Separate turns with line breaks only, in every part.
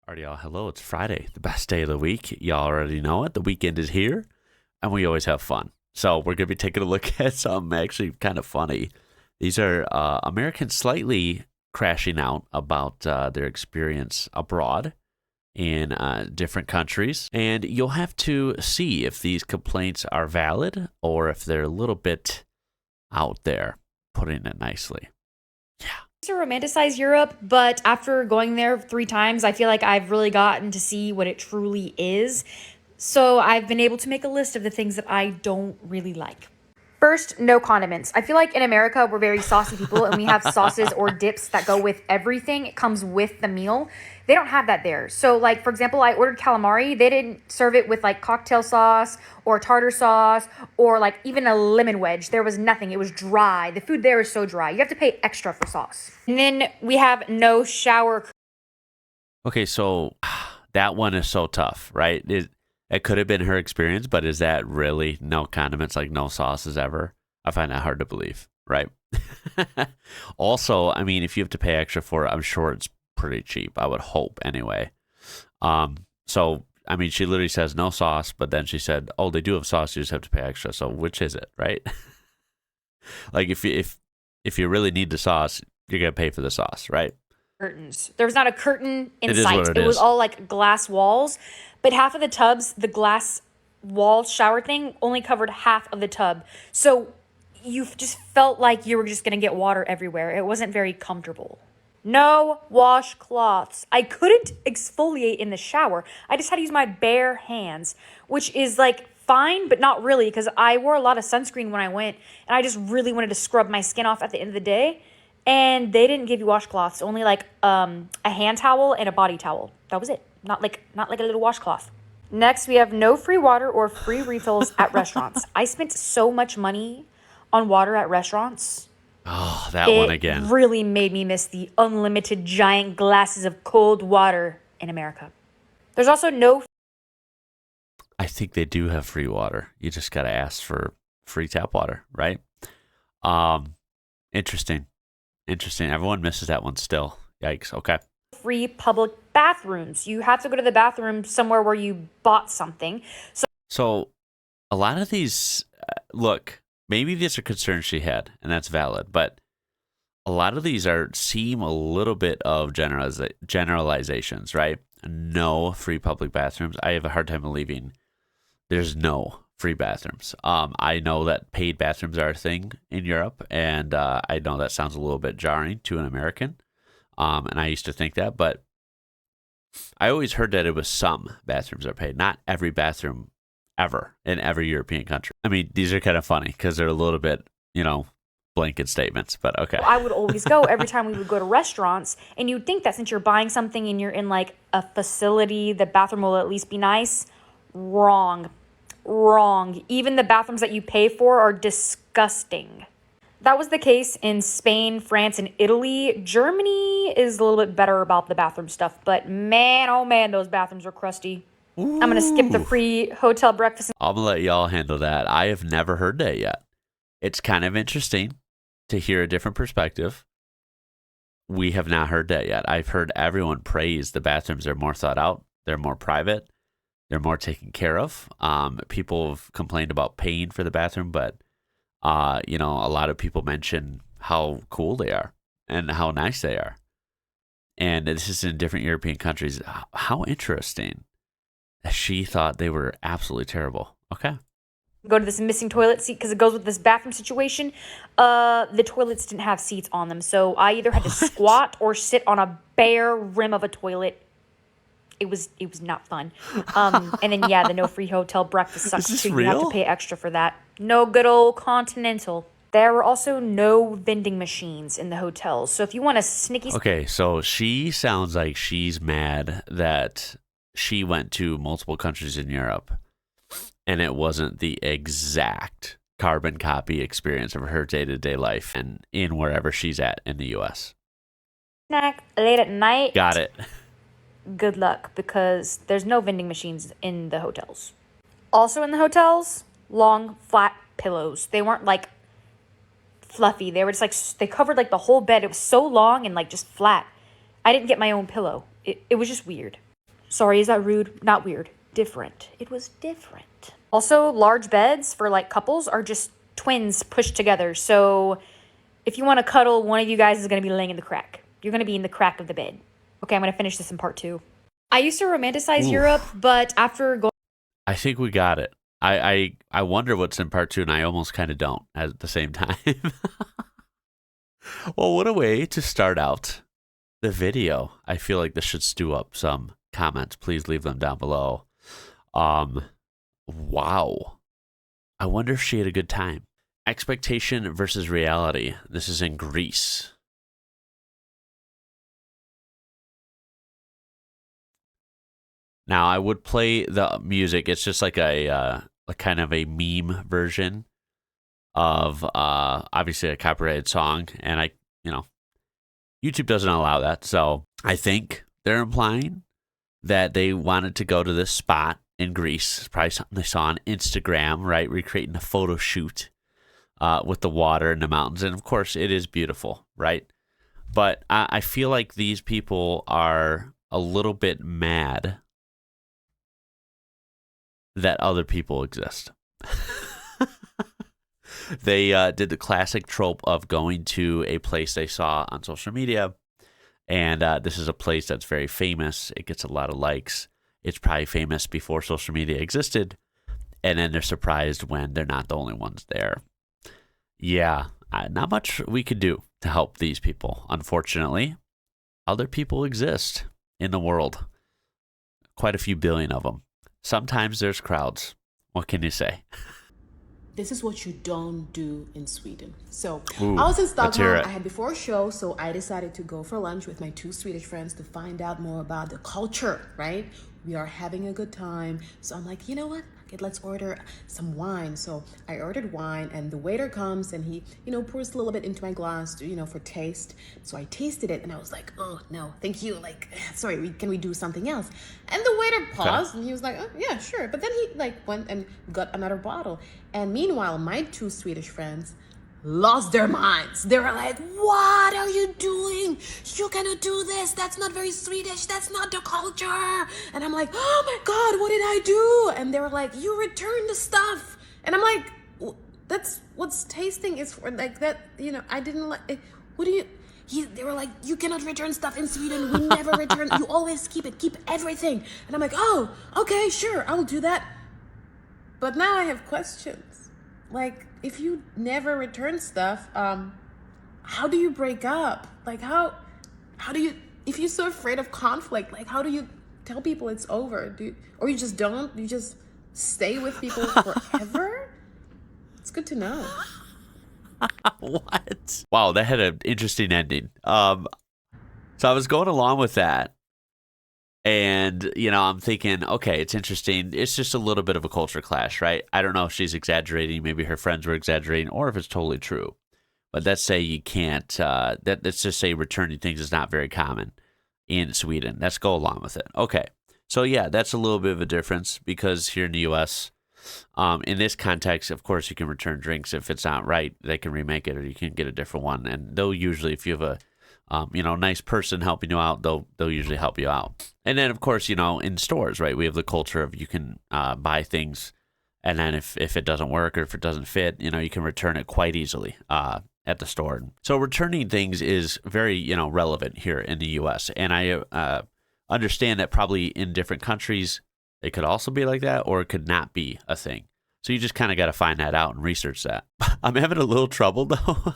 Alright, y'all. Hello, it's Friday, the best day of the week. Y'all already know it. The weekend is here, and we always have fun. So we're going to be taking a look at something actually kind of funny. These are Americans slightly crashing out about their experience abroad in different countries. And you'll have to see if these complaints are valid or if they're a little bit out there, putting it nicely. Yeah.
To romanticize Europe, but after going there 3 times, I feel like I've really gotten to see what it truly is. So I've been able to make a list of the things that I don't really like. First, no condiments. I feel like in America, we're very saucy people and we have sauces or dips that go with everything. It comes with the meal. They don't have that there. So like, for example, I ordered calamari. They didn't serve it with like cocktail sauce or tartar sauce or like even a lemon wedge. There was nothing. It was dry. The food there is so dry. You have to pay extra for sauce. And then we have no shower.
Okay, so that one is so tough, right? It could have been her experience, but is that really no condiments, like no sauces ever? I find that hard to believe, right? Also, I mean, if you have to pay extra for it, I'm sure it's pretty cheap. I would hope anyway. So, I mean, she literally says no sauce, but then she said, oh, they do have sauce, you just have to pay extra. So which is it, right? Like if you really need the sauce, you're going to pay for the sauce, right?
Curtains. There was not a curtain in
It is
sight.
what it
It was
is.
all like glass walls, but half of the tubs, the glass wall shower thing only covered half of the tub. So you just felt like you were just going to get water everywhere. It wasn't very comfortable. No washcloths. I couldn't exfoliate in the shower. I just had to use my bare hands, which is like fine, but not really because I wore a lot of sunscreen when I went and I just really wanted to scrub my skin off at the end of the day. And they didn't give you washcloths, only like a hand towel and a body towel. That was it. Not like a little washcloth. Next, we have no free water or free refills at restaurants. I spent so much money on water at restaurants.
Oh, that one again.
It really made me miss the unlimited giant glasses of cold water in America. There's also no.
I think they do have free water. You just got to ask for free tap water, right? Interesting. Everyone misses that one still. Yikes. Okay.
Free public bathrooms. You have to go to the bathroom somewhere where you bought something.
So a lot of these, look, maybe these are concerns she had, and that's valid, but a lot of these seem a little bit of generalizations, right? No free public bathrooms. I have a hard time believing there's no free bathrooms. I know that paid bathrooms are a thing in Europe, and I know that sounds a little bit jarring to an American. And I used to think that, but I always heard that it was some bathrooms are paid, not every bathroom ever in every European country. I mean, these are kind of funny because they're a little bit, blanket statements, but okay.
I would always go every time we would go to restaurants, and you'd think that since you're buying something and you're in like a facility, the bathroom will at least be nice. Wrong. Even the bathrooms that you pay for are disgusting. That was the case in Spain, France, and Italy. Germany is a little bit better about the bathroom stuff, but man, oh man, those bathrooms are crusty.
Ooh.
I'm going to skip the free hotel breakfast.
I'm going to let y'all handle that. I have never heard that yet. It's kind of interesting to hear a different perspective. We have not heard that yet. I've heard everyone praise the bathrooms. They're more thought out. They're more private. They're more taken care of. People have complained about paying for the bathroom, but a lot of people mention how cool they are and how nice they are. And this is in different European countries. How interesting. She thought they were absolutely terrible. Okay.
Go to this missing toilet seat because it goes with this bathroom situation. The toilets didn't have seats on them, so I either had to squat or sit on a bare rim of a toilet. It was not fun. And then the no free hotel breakfast sucks
Is this
too.
real?
You have to pay extra for that. No good old continental. There were also no vending machines in the hotels. So if you want a sneaky.
Okay, so she sounds like she's mad that she went to multiple countries in Europe and it wasn't the exact carbon copy experience of her day-to-day life and in wherever she's at in the U.S.
Snack late at night.
Got it.
Good luck because there's no vending machines in the hotels. Also in the hotels, long flat pillows. They weren't like fluffy. They were just like they covered like the whole bed. It was so long and like just flat. I didn't get my own pillow. It was just weird. Sorry, is that rude? Not weird. Different. It was different. Also, large beds for like couples are just twins pushed together. So if you want to cuddle, one of you guys is going to be laying in the crack. You're going to be in the crack of the bed. Okay, I'm going to finish this in part 2. I used to romanticize Europe, but after going...
I think we got it. I wonder what's in part 2, and I almost kind of don't at the same time. Well, what a way to start out the video. I feel like this should stew up some comments. Please leave them down below. Wow. I wonder if she had a good time. Expectation versus reality. This is in Greece. Now, I would play the music. It's just like a kind of a meme version of obviously a copyrighted song, and YouTube doesn't allow that. So I think they're implying that they wanted to go to this spot in Greece. It's probably something they saw on Instagram, right? Recreating a photo shoot with the water and the mountains, and of course, it is beautiful, right? But I feel like these people are a little bit mad that other people exist. They did the classic trope of going to a place they saw on social media, and this is a place that's very famous. It gets a lot of likes. It's probably famous before social media existed, and then they're surprised when they're not the only ones there. Yeah, not much we could do to help these people, unfortunately. Other people exist in the world, quite a few billion of them. Sometimes there's crowds. What can you say?
This is what you don't do in Sweden. So
Ooh,
I was in
let's hear
Stockholm.
it.
I had before a show, so I decided to go for lunch with my 2 Swedish friends to find out more about the culture, right? We are having a good time. So I'm like, you know what? Okay, let's order some wine. So I ordered wine, and the waiter comes and he, pours a little bit into my glass, for taste. So I tasted it and I was like, oh no, thank you. Like, sorry, can we do something else? And the waiter paused and he was like, oh yeah, sure. But then he went and got another bottle. And meanwhile, my 2 Swedish friends lost their minds. They were like, what are you doing? You cannot do this. That's not very Swedish. That's not the culture. And I'm like, oh my God, what did I do? And they were like, you returned the stuff. And I'm like, that's what's tasting is for, like, that, I didn't like, what do you... They were like, you cannot return stuff in Sweden. We never return. You always keep everything. And I'm like, oh, okay, sure, I'll do that. But now I have questions. Like, if you never return stuff, how do you break up? Like, how do you, if you're so afraid of conflict, like, how do you tell people it's over? Or you just don't? You just stay with people forever? It's good to know.
What? Wow, that had an interesting ending. So I was going along with that. And, I'm thinking, okay, it's interesting. It's just a little bit of a culture clash, right? I don't know if she's exaggerating. Maybe her friends were exaggerating, or if it's totally true. But let's say you can't, let's just say returning things is not very common in Sweden. Let's go along with it. Okay. So, yeah, that's a little bit of a difference because here in the U.S., in this context, of course, you can return drinks. If it's not right, they can remake it or you can get a different one. And they'll usually, if you have a nice person helping you out, they'll usually help you out. And then, of course, in stores, right, we have the culture of you can buy things, and then if it doesn't work or if it doesn't fit, you can return it quite easily at the store. So returning things is very, relevant here in the U.S. And I understand that probably in different countries, it could also be like that, or it could not be a thing. So you just kind of got to find that out and research that. I'm having a little trouble, though,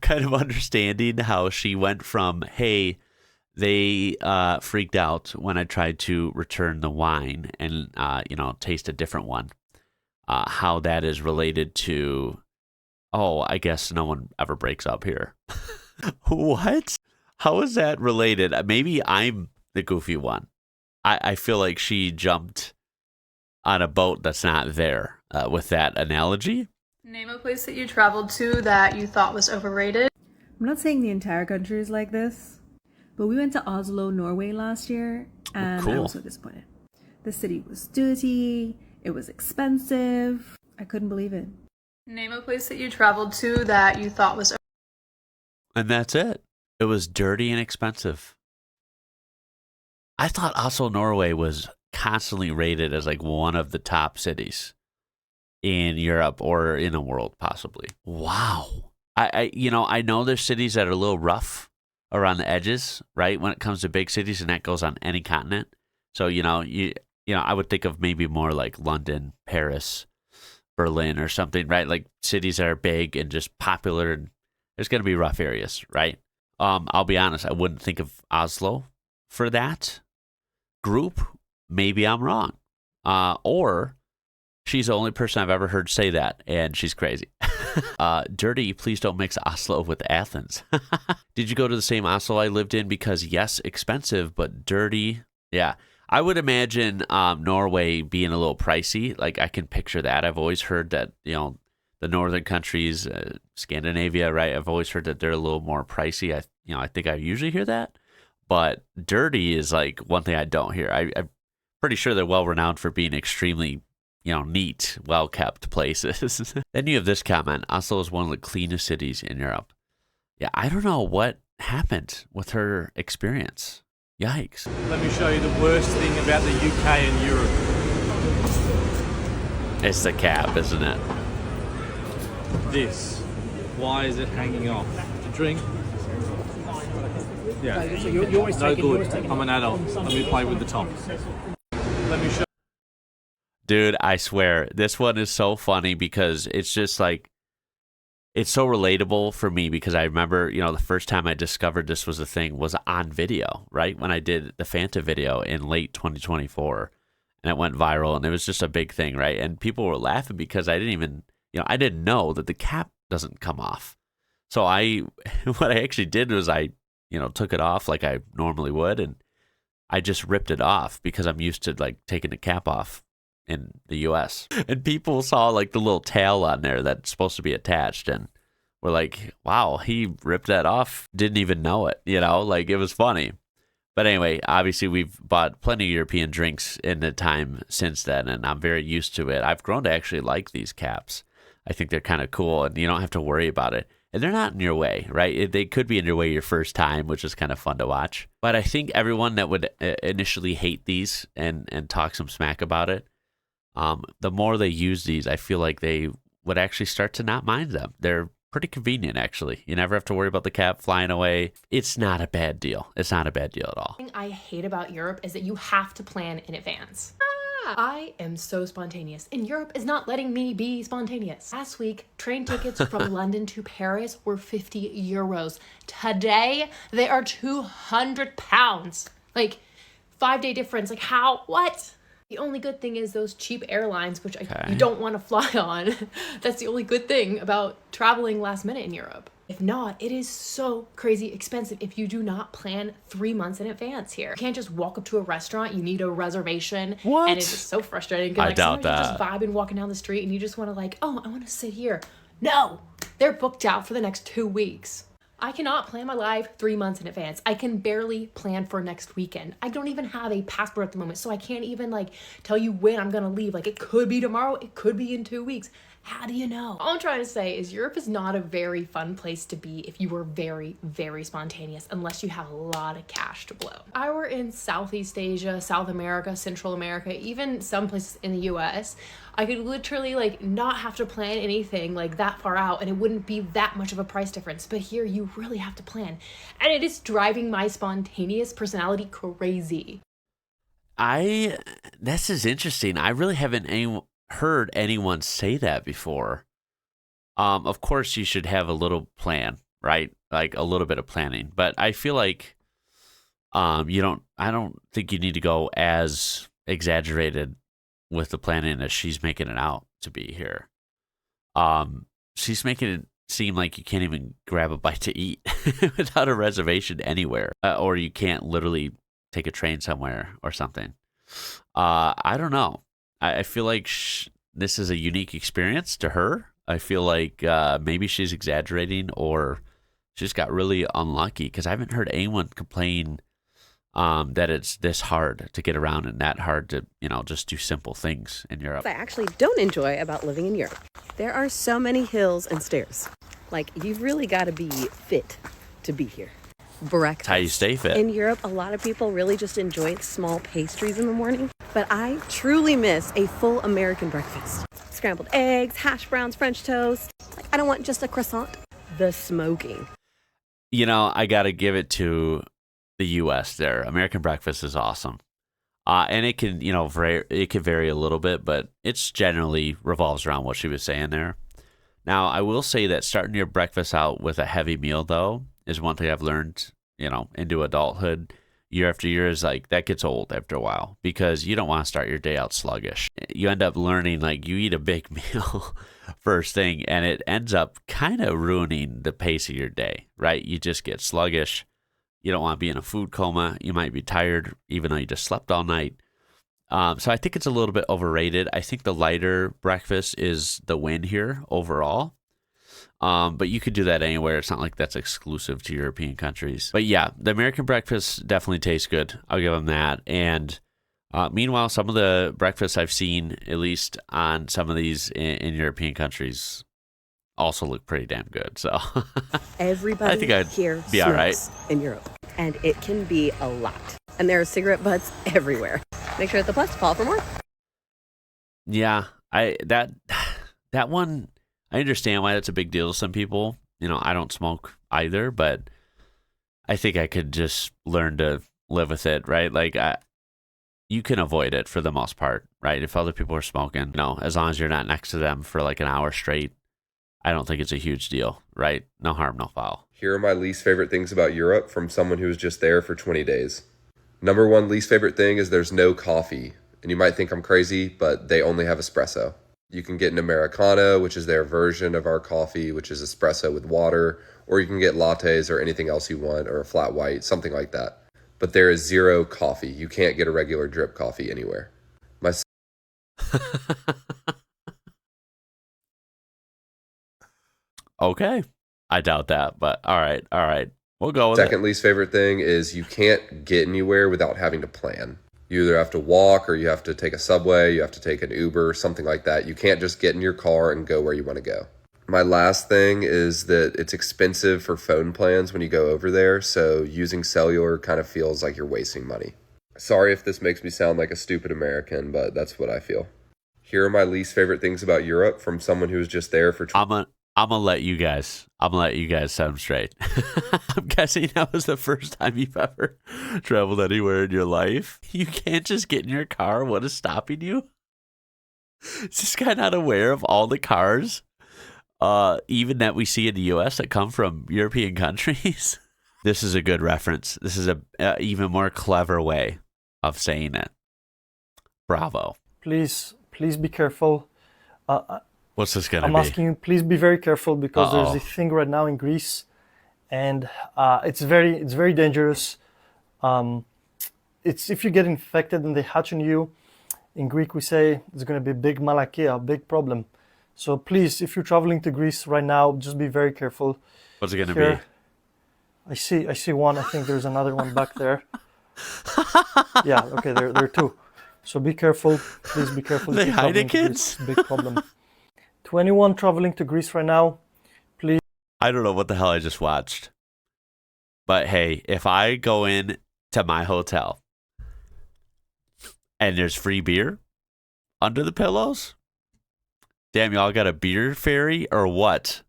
kind of understanding how she went from, hey, they freaked out when I tried to return the wine and, taste a different one. How that is related to, oh, I guess no one ever breaks up here. What? How is that related? Maybe I'm the goofy one. I feel like she jumped on a boat that's not there with that analogy.
Name a place that you traveled to that you thought was overrated.
I'm not saying the entire country is like this, but we went to Oslo, Norway last year, and
cool.
I was so disappointed. The city was dirty, it was expensive, I couldn't believe it.
Name a place that you traveled to that you thought was
And that's it. It was dirty and expensive. I thought Oslo, Norway was constantly rated as like one of the top cities in Europe or in the world, possibly. Wow. I know there's cities that are a little rough around the edges, right? When it comes to big cities, and that goes on any continent. So, I would think of maybe more like London, Paris, Berlin or something, right? Like cities that are big and just popular. And there's going to be rough areas, right? I'll be honest, I wouldn't think of Oslo for that group. Maybe I'm wrong. Or she's the only person I've ever heard say that, and she's crazy. Dirty, please don't mix Oslo with Athens. Did you go to the same Oslo I lived in? Because yes, expensive, but dirty. Yeah. I would imagine Norway being a little pricey. Like I can picture that. I've always heard that, the northern countries, Scandinavia, right? I've always heard that they're a little more pricey. I think I usually hear that. But dirty is like one thing I don't hear. I'm pretty sure they're well renowned for being extremely, neat, well-kept places. Then you have this comment. Oslo is one of the cleanest cities in Europe. Yeah, I don't know what happened with her experience. Yikes.
Let me show you the worst thing about the UK and Europe.
It's the cap, isn't it?
This. Why is it hanging off? To drink? Yeah. No good. I'm an adult. Let me play with the top. Let me show.
Dude, I swear, this one is so funny because it's just like, it's so relatable for me because I remember, the first time I discovered this was a thing was on video, right? When I did the Fanta video in late 2024 and it went viral and it was just a big thing, right? And people were laughing because I didn't know that the cap doesn't come off. So what I actually did was I took it off like I normally would. And I just ripped it off because I'm used to like taking the cap off in the US. And people saw like the little tail on there that's supposed to be attached and were like, wow, he ripped that off. Didn't even know it, like it was funny. But anyway, obviously we've bought plenty of European drinks in the time since then, and I'm very used to it. I've grown to actually like these caps. I think they're kind of cool and you don't have to worry about it. And they're not in your way, right? They could be in your way your first time, which is kind of fun to watch. But I think everyone that would initially hate these and talk some smack about it, the more they use these, I feel like they would actually start to not mind them. They're pretty convenient, actually. You never have to worry about the cap flying away. It's not a bad deal. It's not a bad deal at all.
The thing I hate about Europe is that you have to plan in advance. I am so spontaneous, and Europe is not letting me be spontaneous. Last week, train tickets from London to Paris were 50 euros. Today, they are 200 pounds. Like, 5-day difference. Like, how? What? The only good thing is those cheap airlines, which you don't want to fly on. That's the only good thing about traveling last minute in Europe. If not, it is so crazy expensive if you do not plan 3 months in advance here. You can't just walk up to a restaurant. You need a reservation.
What?
And it's just so frustrating.
I doubt that.
You're just vibing, walking down the street, and you just want to like, oh, I want to sit here. No, they're booked out for the next 2 weeks. I cannot plan my life 3 months in advance. I can barely plan for next weekend. I don't even have a passport at the moment, so I can't even like tell you when I'm gonna leave. Like it could be tomorrow, it could be in 2 weeks. How do you know? All I'm trying to say is Europe is not a very fun place to be if you were very, very spontaneous, unless you have a lot of cash to blow. If I were in Southeast Asia, South America, Central America, even some places in the US, I could literally like not have to plan anything like that far out and it wouldn't be that much of a price difference. But here you really have to plan. And it is driving my spontaneous personality crazy.
This is interesting. I really haven't heard anyone say that before. Of course you should have a little plan, right? Like a little bit of planning, but I feel like I don't think you need to go as exaggerated with the planning as she's making it out to be here. She's making it seem like you can't even grab a bite to eat without a reservation anywhere, or you can't literally take a train somewhere or something. I don't know. I feel like this is a unique experience to her. I feel like maybe she's exaggerating or she just got really unlucky because I haven't heard anyone complain that it's this hard to get around and that hard to, just do simple things in Europe.
I actually don't enjoy about living in Europe. There are so many hills and stairs. Like, you've really got to be fit to be here. breakfast.
That's how you stay fit.
In Europe, a lot of people really just enjoy small pastries in the morning, but I truly miss a full American breakfast. Scrambled eggs, hash browns, French toast. Like, I don't want just a croissant. The smoking.
You know, I got to give it to the U.S. there. American breakfast is awesome. And it can, you know, it can vary a little bit, but it's generally revolves around what she was saying there. Now, I will say that starting your breakfast out with a heavy meal, though, is one thing I've learned, you know, into adulthood year after year is like that gets old after a while because you don't want to start your day out sluggish. You end up learning like you eat a big meal first thing and it ends up kind of ruining the pace of your day, right? You just get sluggish. You don't want to be in a food coma. You might be tired even though you just slept all night. So I think it's a little bit overrated. I think the lighter breakfast is the win here overall. But you could do that anywhere. It's not like that's exclusive to European countries. But yeah, the American breakfast definitely tastes good. I'll give them that. And meanwhile, some of the breakfasts I've seen, at least on some of these in European countries, also look pretty damn good. So
Everybody
I think I'd
here
be all right.
smokes in Europe, and it can be a lot. And there are cigarette butts everywhere. Make sure at the plus to follow for more.
Yeah, that one, I understand why that's a big deal to some people. You know, I don't smoke either, but I think I could just learn to live with it, right? Like, you can avoid it for the most part, right? If other people are smoking, you know, as long as you're not next to them for like an hour straight, I don't think it's a huge deal, right? No harm, no foul.
Here are my least favorite things about Europe from someone who was just there for 20 days. Number one least favorite thing is there's no coffee. And you might think I'm crazy, but they only have espresso. You can get an Americano, which is their version of our coffee, which is espresso with water, or you can get lattes or anything else you want, or a flat white, something like that. But there is zero coffee. You can't get a regular drip coffee anywhere. My
Okay. I doubt that, but all right. We'll go with
second
it.
least favorite thing is you can't get anywhere without having to plan. You either have to walk or you have to take a subway, you have to take an Uber, something like that. You can't just get in your car and go where you want to go. My last thing is that it's expensive for phone plans when you go over there, so using cellular kind of feels like you're wasting money. Sorry if this makes me sound like a stupid American, but that's what I feel. Here are my least favorite things about Europe from someone who was just there for...
I'm gonna let you guys set them straight. I'm guessing that was the first time you've ever traveled anywhere in your life. You can't just get in your car. What is stopping you? Is this guy not aware of all the cars, even that we see in the U.S. that come from European countries? This is a good reference. This is a even more clever way of saying it. Bravo.
Please be careful.
What's this gonna
I'm
be?
asking you, please be very careful because
Uh-oh.
there's a thing right now in Greece, and it's very dangerous. It's if you get infected and they hatch on you. In Greek, we say it's going to be big malakia, big problem. So please, if you're traveling to Greece right now, just be very careful.
What's it gonna
Here,
be?
I see one. I think there's another one back there. Yeah, okay, there are two. So be careful. Please be careful.
They
if you're
hide
traveling
it,
to Greece.
kids?
It's a big problem. To anyone traveling to Greece right now, please.
I don't know what the hell I just watched. But hey, if I go in to my hotel and there's free beer under the pillows, damn, y'all got a beer ferry or what?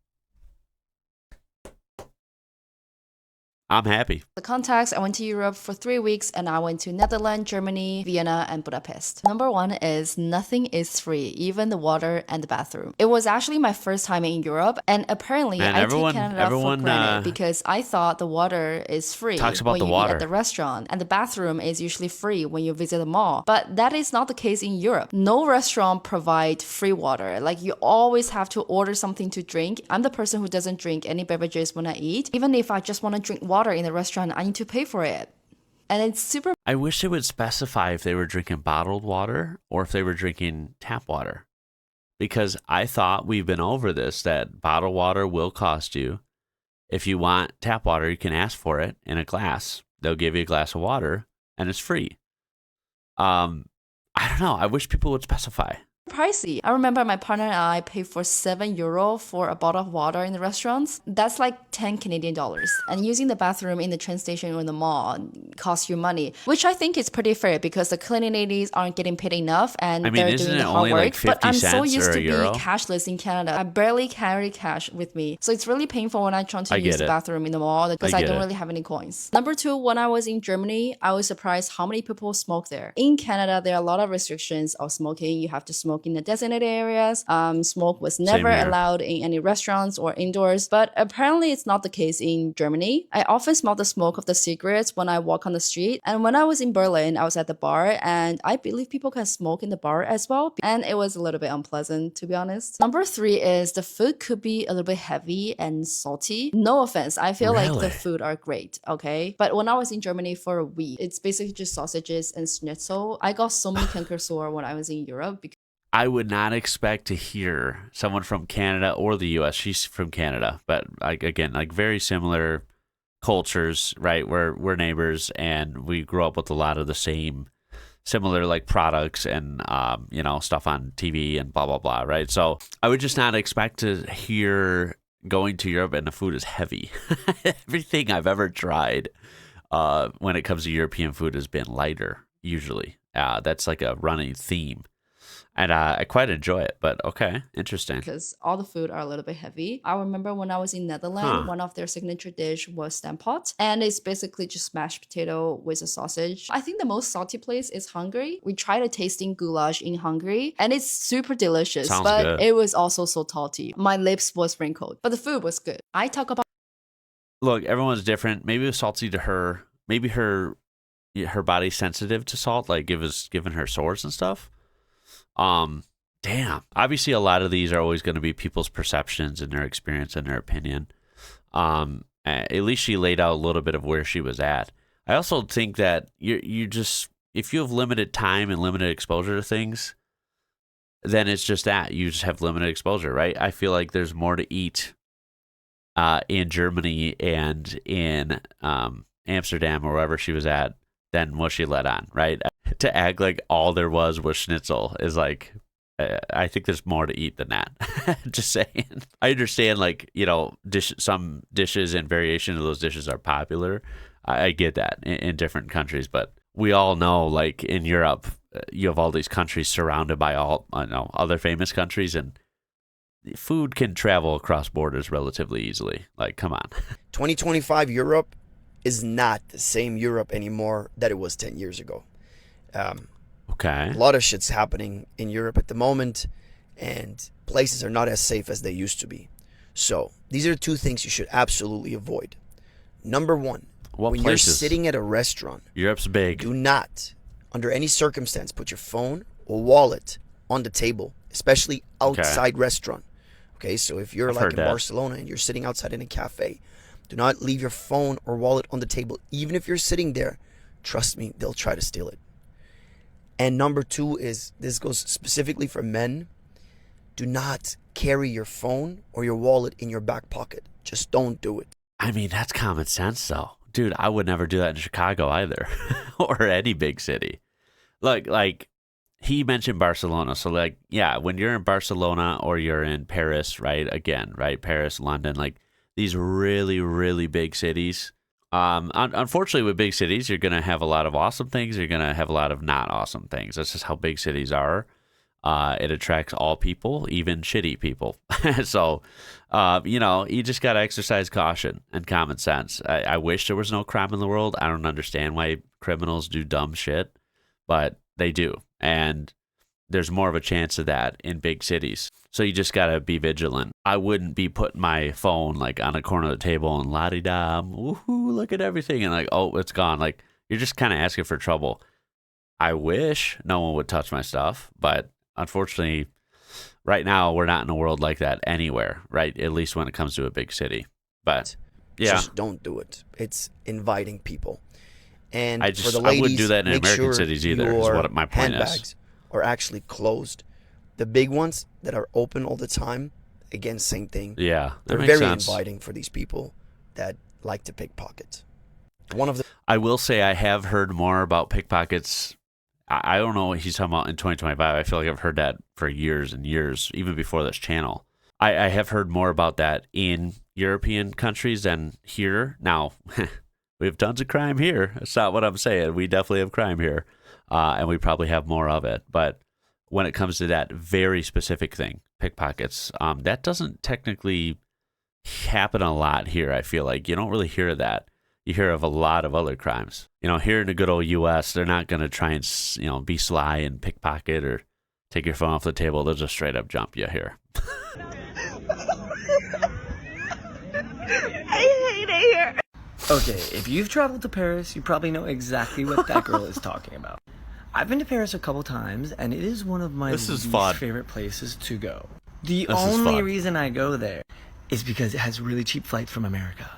I'm happy.
The context, I went to Europe for 3 weeks and I went to Netherlands, Germany, Vienna, and Budapest. Number one is nothing is free, even the water and the bathroom. It was actually my first time in Europe, and apparently I take Canada for granted because I thought the water is free
talks about
when
the
you
water
eat at the restaurant, and the bathroom is usually free when you visit the mall. But that is not the case in Europe. No restaurant provide free water. Like, you always have to order something to drink. I'm the person who doesn't drink any beverages when I eat. Even if I just want to drink water in the restaurant, I need to pay for it. And it's super...
I wish they would specify if they were drinking bottled water or if they were drinking tap water. Because I thought we've been over this, that bottled water will cost you. If you want tap water, you can ask for it in a glass. They'll give you a glass of water and it's free. I don't know. I wish people would specify.
pricey. I remember my partner and I paid for €7 for a bottle of water in the restaurants. That's like 10 Canadian dollars. And using the bathroom in the train station or in the mall costs you money, which I think is pretty fair because the cleaning ladies aren't getting paid enough and they're doing the hard work. But I'm so used to be cashless in Canada. I barely carry cash with me. So it's really painful when I try to use the bathroom in the mall because I don't really have any coins. Number two, when I was in Germany, I was surprised how many people smoke there. In Canada, there are a lot of restrictions of smoking. You have to smoke in the designated areas. Smoke was never allowed in any restaurants or indoors, but apparently it's not the case in Germany. I often smell the smoke of the cigarettes when I walk on the street. And when I was in Berlin, I was at the bar and I believe people can smoke in the bar as well. And it was a little bit unpleasant, to be honest. Number three is the food could be a little bit heavy and salty. No offense, I feel like the food are great, okay? But when I was in Germany for a week, it's basically just sausages and schnitzel. I got so many canker sore when I was in Europe because
I would not expect to hear someone from Canada or the U.S. She's from Canada, but again, like very similar cultures, right? We're neighbors, and we grew up with a lot of the same similar like products and stuff on TV and blah blah blah, right? So I would just not expect to hear going to Europe and the food is heavy. Everything I've ever tried when it comes to European food has been lighter usually. That's like a running theme. And I quite enjoy it, but okay, interesting.
Because all the food are a little bit heavy. I remember when I was in Netherlands, one of their signature dish was stampot, and it's basically just mashed potato with a sausage. I think the most salty place is Hungary. We tried a tasting goulash in Hungary, and it's super delicious, but good. It was also so salty. My lips was wrinkled, but the food was good. I talk about.
Look, everyone's different. Maybe it was salty to her. Maybe her body's sensitive to salt, like giving her sores and stuff. Damn. Obviously, a lot of these are always going to be people's perceptions and their experience and their opinion. At least she laid out a little bit of where she was at. I also think that you just, if you have limited time and limited exposure to things, then it's just that you just have limited exposure, right? I feel like there's more to eat in Germany and in Amsterdam or wherever she was at than what she let on, right? To act like all there was schnitzel is like, I think there's more to eat than that. Just saying. I understand, like, some dishes and variation of those dishes are popular. I get that in different countries, but we all know, like, in Europe, you have all these countries surrounded by other famous countries, and food can travel across borders relatively easily. Like, come on.
2025 Europe is not the same Europe anymore that it was 10 years ago.
Okay.
A lot of shit's happening in Europe at the moment, and places are not as safe as they used to be. So these are two things you should absolutely avoid. Number one, when you're sitting at a restaurant,
Europe's big.
Do not, under any circumstance, put your phone or wallet on the table, especially outside restaurant. Okay, so if you're like in Barcelona and you're sitting outside in a cafe, do not leave your phone or wallet on the table. Even if you're sitting there, trust me, they'll try to steal it. And number two is, this goes specifically for men, do not carry your phone or your wallet in your back pocket. Just don't do it.
I mean, that's common sense, though. Dude, I would never do that in Chicago either, or any big city. Look, like, he mentioned Barcelona. So, like, yeah, when you're in Barcelona or you're in Paris, right? Again, right? Paris, London, like, these really, really big cities. Unfortunately, with big cities, you're going to have a lot of awesome things. You're going to have a lot of not awesome things. That's just how big cities are. It attracts all people, even shitty people. So, you just got to exercise caution and common sense. I wish there was no crime in the world. I don't understand why criminals do dumb shit, but they do. And there's more of a chance of that in big cities. So you just got to be vigilant. I wouldn't be putting my phone like on a corner of the table and la-di-da, woohoo, look at everything. And like, oh, it's gone. Like, you're just kind of asking for trouble. I wish no one would touch my stuff, but unfortunately, right now, we're not in a world like that anywhere, right? At least when it comes to a big city. But yeah.
Just don't do it. It's inviting people. And
for
the ladies,
I wouldn't do that in American cities either, is what my point
handbags
is.
Are actually closed. The big ones that are open all the time, again, same thing.
Yeah,
they're very inviting for these people that like to pickpocket.
I will say I have heard more about pickpockets I don't know what he's talking about in 2025. I feel like I've heard that for years and years, even before this channel. I have heard more about that in European countries than here. Now, we have tons of crime here. That's not what I'm saying. We definitely have crime here, and we probably have more of it. But when it comes to that very specific thing, pickpockets, that doesn't technically happen a lot here. I feel like you don't really hear of that. You hear of a lot of other crimes. Here in the good old U.S., they're not going to try and, be sly and pickpocket or take your phone off the table. They'll just straight up jump you here.
I hate it here. Okay, if you've traveled to Paris, you probably know exactly what that girl is talking about. I've been to Paris a couple times, and it is one of my least favorite places to go. The only reason I go there is because it has really cheap flights from America.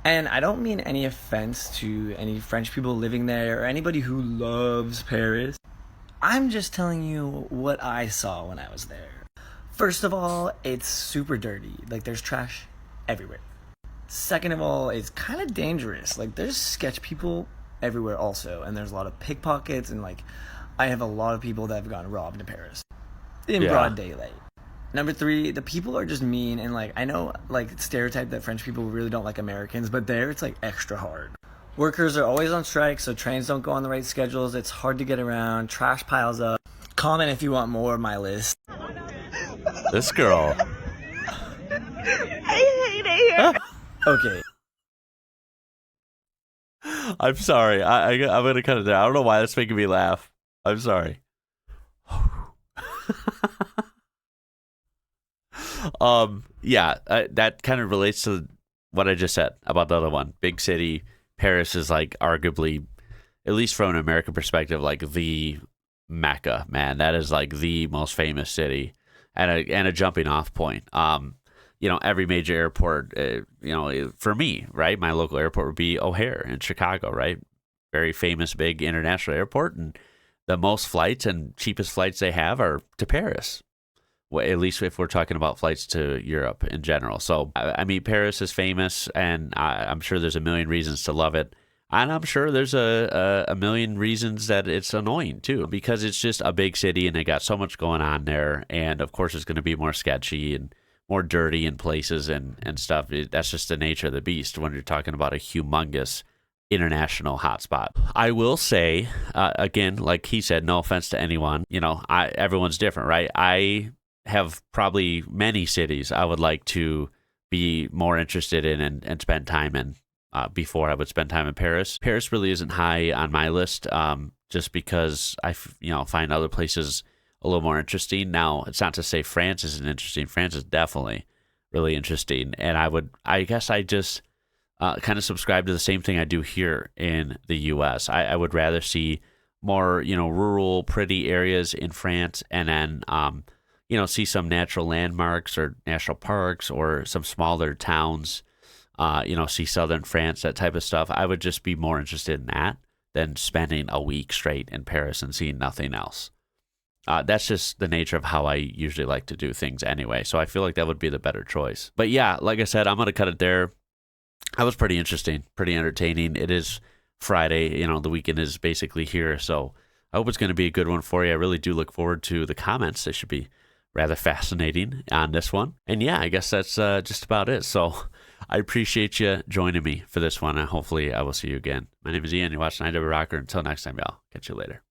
And I don't mean any offense to any French people living there or anybody who loves Paris. I'm just telling you what I saw when I was there. First of all, it's super dirty. Like, there's trash everywhere. Second of all, it's kind of dangerous. Like, there's sketch people everywhere also, and there's a lot of pickpockets, and I have a lot of people that have gotten robbed in Paris in broad daylight. Number 3, the people are just mean, and I know stereotype that French people really don't like Americans, but there it's extra hard. Workers are always on strike, so trains don't go on the right schedules. It's hard to get around. Trash piles up. Comment if you want more of my list.
This girl.
I hate it here. Okay.
I'm sorry. I'm going to cut it there. I don't know why that's making me laugh. I'm sorry. That kind of relates to what I just said about the other one. Big city. Paris is arguably, at least from an American perspective, the Mecca, man. That is the most famous city and a jumping off point. Every major airport, for me, right? My local airport would be O'Hare in Chicago, right? Very famous, big international airport. And the most flights and cheapest flights they have are to Paris. Well, at least if we're talking about flights to Europe in general. So, Paris is famous, and I'm sure there's a million reasons to love it. And I'm sure there's a million reasons that it's annoying, too, because it's just a big city, and they got so much going on there. And, of course, it's going to be more sketchy and more dirty in places and stuff. That's just the nature of the beast when you're talking about a humongous international hotspot. I will say, again, like he said, no offense to anyone, everyone's different, right? I have probably many cities I would like to be more interested in and spend time in before I would spend time in Paris. Paris really isn't high on my list just because I find other places a little more interesting. Now, it's not to say France isn't interesting. France is definitely really interesting. And I guess I just kind of subscribe to the same thing I do here in the U.S. I would rather see more, rural, pretty areas in France, and then, see some natural landmarks or national parks or some smaller towns, see southern France, that type of stuff. I would just be more interested in that than spending a week straight in Paris and seeing nothing else. That's just the nature of how I usually like to do things anyway. So I feel like that would be the better choice. But yeah, like I said, I'm going to cut it there. That was pretty interesting, pretty entertaining. It is Friday, the weekend is basically here. So I hope it's going to be a good one for you. I really do look forward to the comments. They should be rather fascinating on this one. And yeah, I guess that's just about it. So I appreciate you joining me for this one. And hopefully I will see you again. My name is Ian. You're watching IWrocker. Until next time, y'all. Catch you later.